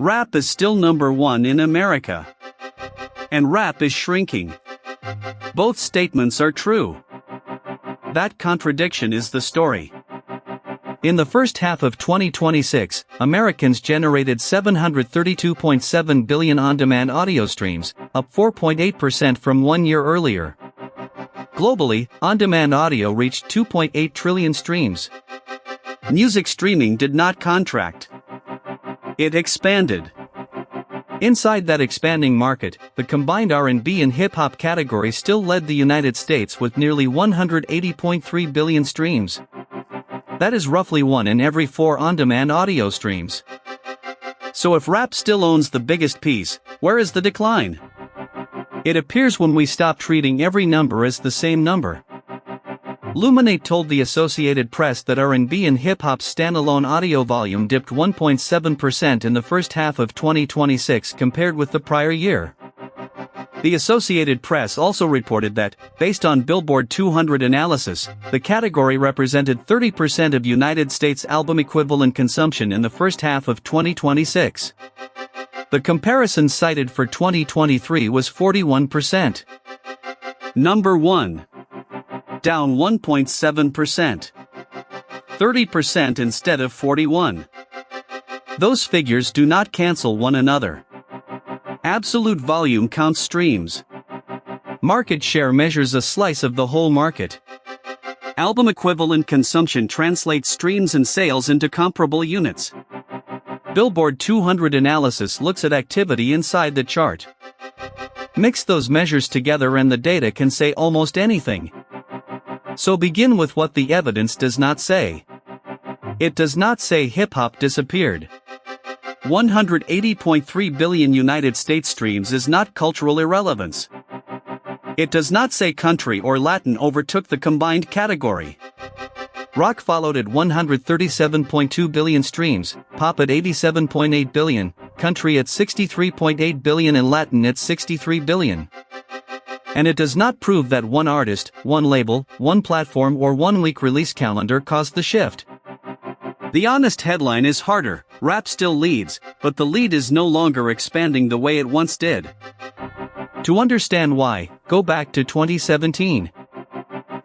Rap is still number one in America. And rap is shrinking. Both statements are true. That contradiction is the story. In the first half of 2026, Americans generated 732.7 billion on-demand audio streams, up 4.8% from 1 year earlier. Globally, on-demand audio reached 2.8 trillion streams. Music streaming did not contract. It expanded. Inside that expanding market, the combined R&B and hip-hop category still led the United States with nearly 180.3 billion streams. That is roughly 1 in every 4 on-demand audio streams. So if rap still owns the biggest piece, where is the decline? It appears when we stop treating every number as the same number. Luminate told the Associated Press that R&B and hip-hop's standalone audio volume dipped 1.7% in the first half of 2026 compared with the prior year. The Associated Press also reported that, based on Billboard 200 analysis, the category represented 30% of United States album equivalent consumption in the first half of 2026. The comparison cited for 2023 was 41%. Number 1. Down 1.7%. 30% instead of 41. Those figures do not cancel one another. Absolute volume counts streams. Market share measures a slice of the whole market. Album equivalent consumption translates streams and sales into comparable units. Billboard 200 analysis looks at activity inside the chart. Mix those measures together and the data can say almost anything. So begin with what the evidence does not say. It does not say hip-hop disappeared. 180.3 billion United States streams is not cultural irrelevance. It does not say country or Latin overtook the combined category. Rock followed at 137.2 billion streams, pop at 87.8 billion, country at 63.8 billion and Latin at 63 billion. And it does not prove that one artist, one label, one platform or 1 week release calendar caused the shift. The honest headline is harder: rap still leads, but the lead is no longer expanding the way it once did. To understand why, go back to 2017.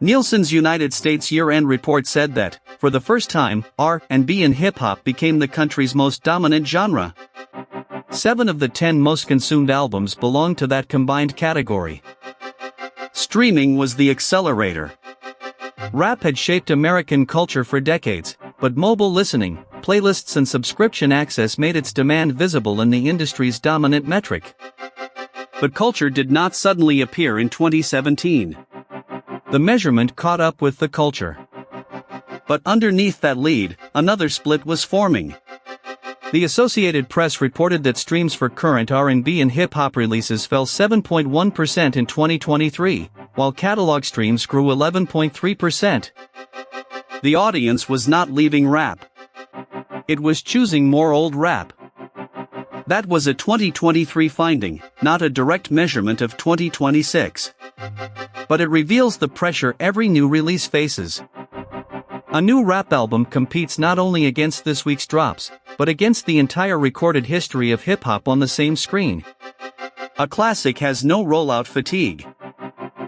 Nielsen's United States year-end report said that, for the first time, R&B and hip-hop became the country's most dominant genre. 7 of the 10 most consumed albums belonged to that combined category. Streaming was the accelerator. Rap had shaped American culture for decades, but mobile listening, playlists and subscription access made its demand visible in the industry's dominant metric. But culture did not suddenly appear in 2017. The measurement caught up with the culture. But underneath that lead, another split was forming. The Associated Press reported that streams for current R&B and hip-hop releases fell 7.1% in 2023, while catalog streams grew 11.3%. The audience was not leaving rap. It was choosing more old rap. That was a 2023 finding, not a direct measurement of 2026. But it reveals the pressure every new release faces. A new rap album competes not only against this week's drops, but against the entire recorded history of hip-hop on the same screen. A classic has no rollout fatigue.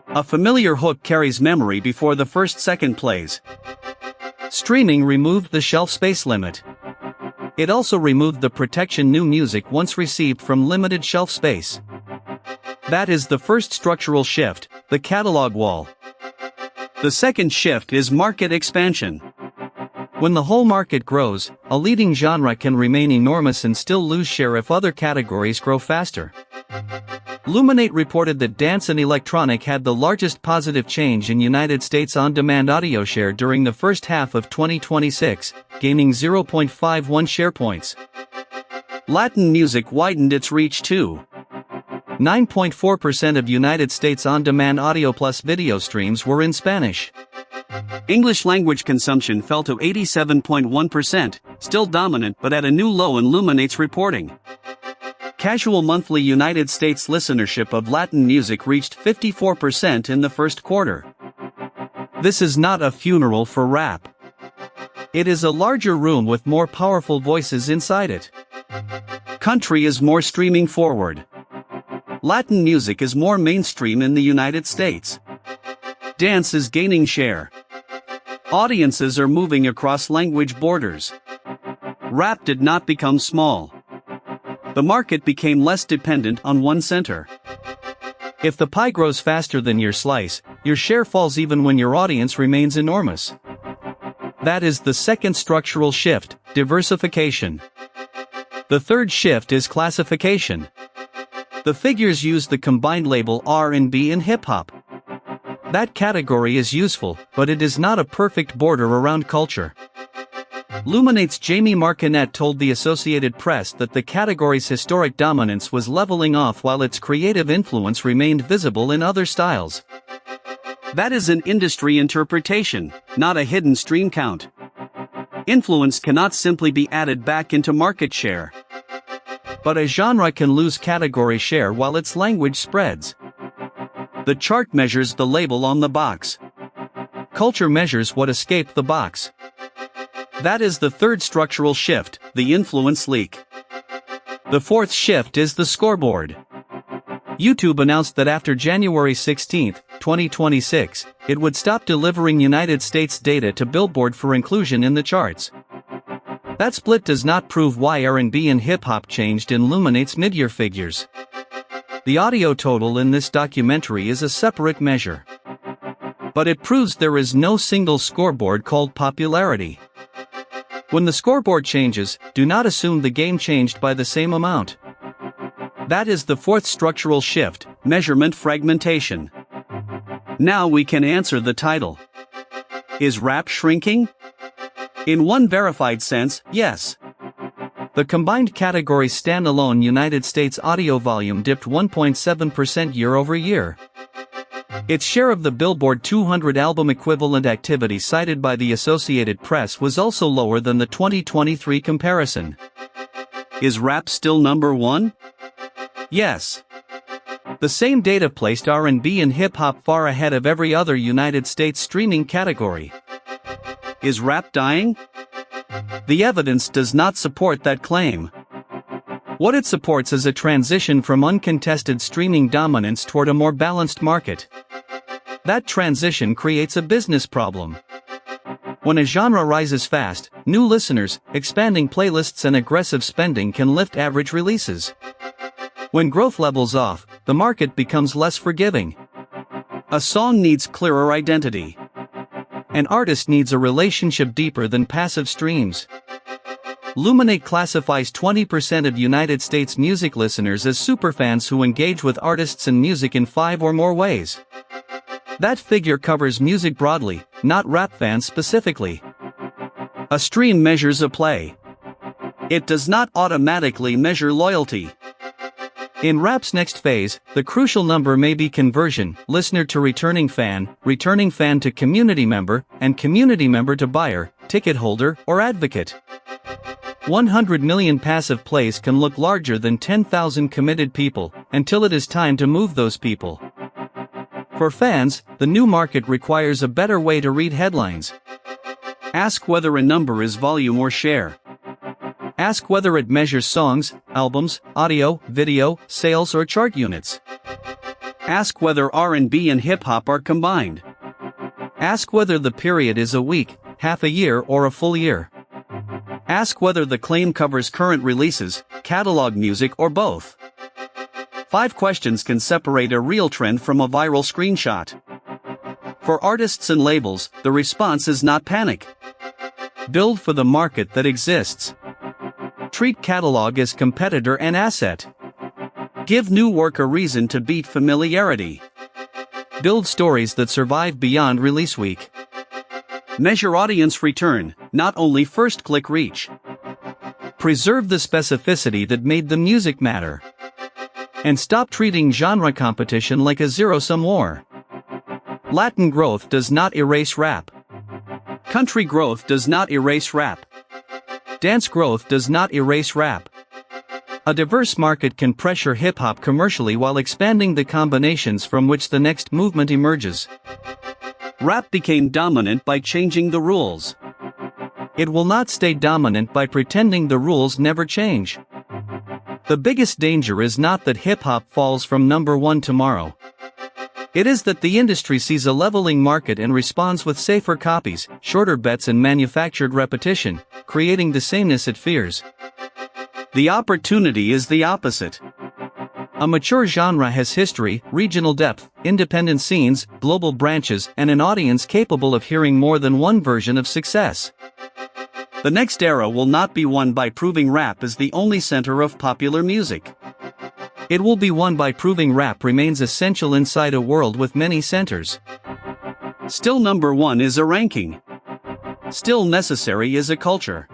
A familiar hook carries memory before the first second plays. Streaming removed the shelf space limit. It also removed the protection new music once received from limited shelf space. That is the first structural shift, the catalog wall. The second shift is market expansion. When the whole market grows, a leading genre can remain enormous and still lose share if other categories grow faster. Luminate reported that dance and electronic had the largest positive change in United States on-demand audio share during the first half of 2026, gaining 0.51 share points. Latin music widened its reach too. 9.4% of United States on-demand audio plus video streams were in Spanish. English language consumption fell to 87.1%, still dominant but at a new low in Luminate's reporting. Casual monthly United States listenership of Latin music reached 54% in the first quarter. This is not a funeral for rap. It is a larger room with more powerful voices inside it. Country is more streaming forward. Latin music is more mainstream in the United States. Dance is gaining share. Audiences are moving across language borders. Rap did not become small. The market became less dependent on one center. If the pie grows faster than your slice, your share falls even when your audience remains enormous. That is the second structural shift, diversification. The third shift is classification. The figures use the combined label R&B and hip-hop. That category is useful, but it is not a perfect border around culture. Luminate's Jamie Marcinet told the Associated Press that the category's historic dominance was leveling off while its creative influence remained visible in other styles. That is an industry interpretation, not a hidden stream count. Influence cannot simply be added back into market share. But a genre can lose category share while its language spreads. The chart measures the label on the box. Culture measures what escaped the box. That is the third structural shift, the influence leak. The fourth shift is the scoreboard. YouTube announced that after January 16, 2026, it would stop delivering United States data to Billboard for inclusion in the charts. That split does not prove why R&B and hip-hop changed in Luminate's mid-year figures. The audio total in this documentary is a separate measure. But it proves there is no single scoreboard called popularity. When the scoreboard changes, do not assume the game changed by the same amount. That is the fourth structural shift, measurement fragmentation. Now we can answer the title. Is rap shrinking? In one verified sense, yes. The combined category standalone United States audio volume dipped 1.7% year-over-year. Its share of the Billboard 200 album equivalent activity cited by the Associated Press was also lower than the 2023 comparison. Is rap still number one? Yes. The same data placed R&B and hip-hop far ahead of every other United States streaming category. Is rap dying? The evidence does not support that claim. What it supports is a transition from uncontested streaming dominance toward a more balanced market. That transition creates a business problem. When a genre rises fast, new listeners, expanding playlists and aggressive spending can lift average releases. When growth levels off, the market becomes less forgiving. A song needs clearer identity. An artist needs a relationship deeper than passive streams. Luminate classifies 20% of United States music listeners as superfans who engage with artists and music in 5 or more ways. That figure covers music broadly, not rap fans specifically. A stream measures a play. It does not automatically measure loyalty. In rap's next phase, the crucial number may be conversion, listener to returning fan to community member, and community member to buyer, ticket holder, or advocate. 100 million passive plays can look larger than 10,000 committed people, until it is time to move those people. For fans, the new market requires a better way to read headlines. Ask whether a number is volume or share. Ask whether it measures songs, albums, audio, video, sales or chart units. Ask whether R&B and hip-hop are combined. Ask whether the period is a week, half a year or a full year. Ask whether the claim covers current releases, catalog music or both. 5 questions can separate a real trend from a viral screenshot. For artists and labels, the response is not panic. Build for the market that exists. Treat catalog as competitor and asset. Give new work a reason to beat familiarity. Build stories that survive beyond release week. Measure audience return, not only first-click reach. Preserve the specificity that made the music matter. And stop treating genre competition like a zero-sum war. Latin growth does not erase rap. Country growth does not erase rap. Dance growth does not erase rap. A diverse market can pressure hip-hop commercially while expanding the combinations from which the next movement emerges. Rap became dominant by changing the rules. It will not stay dominant by pretending the rules never change. The biggest danger is not that hip-hop falls from number 1 tomorrow. It is that the industry sees a leveling market and responds with safer copies, shorter bets and manufactured repetition, creating the sameness it fears. The opportunity is the opposite. A mature genre has history, regional depth, independent scenes, global branches, and an audience capable of hearing more than one version of success. The next era will not be won by proving rap is the only center of popular music. It will be won by proving rap remains essential inside a world with many centers. Still number 1 is a ranking. Still necessary is a culture.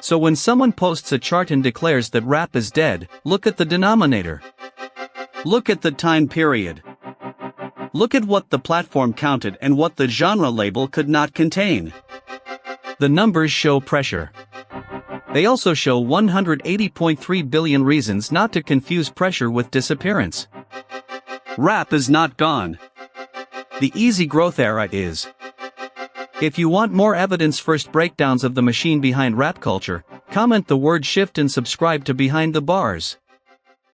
So when someone posts a chart and declares that rap is dead, look at the denominator. Look at the time period. Look at what the platform counted and what the genre label could not contain. The numbers show pressure. They also show 180.3 billion reasons not to confuse pressure with disappearance. Rap is not gone. The easy growth era is. If you want more evidence-first breakdowns of the machine behind rap culture, comment the word shift and subscribe to Behind the Bars.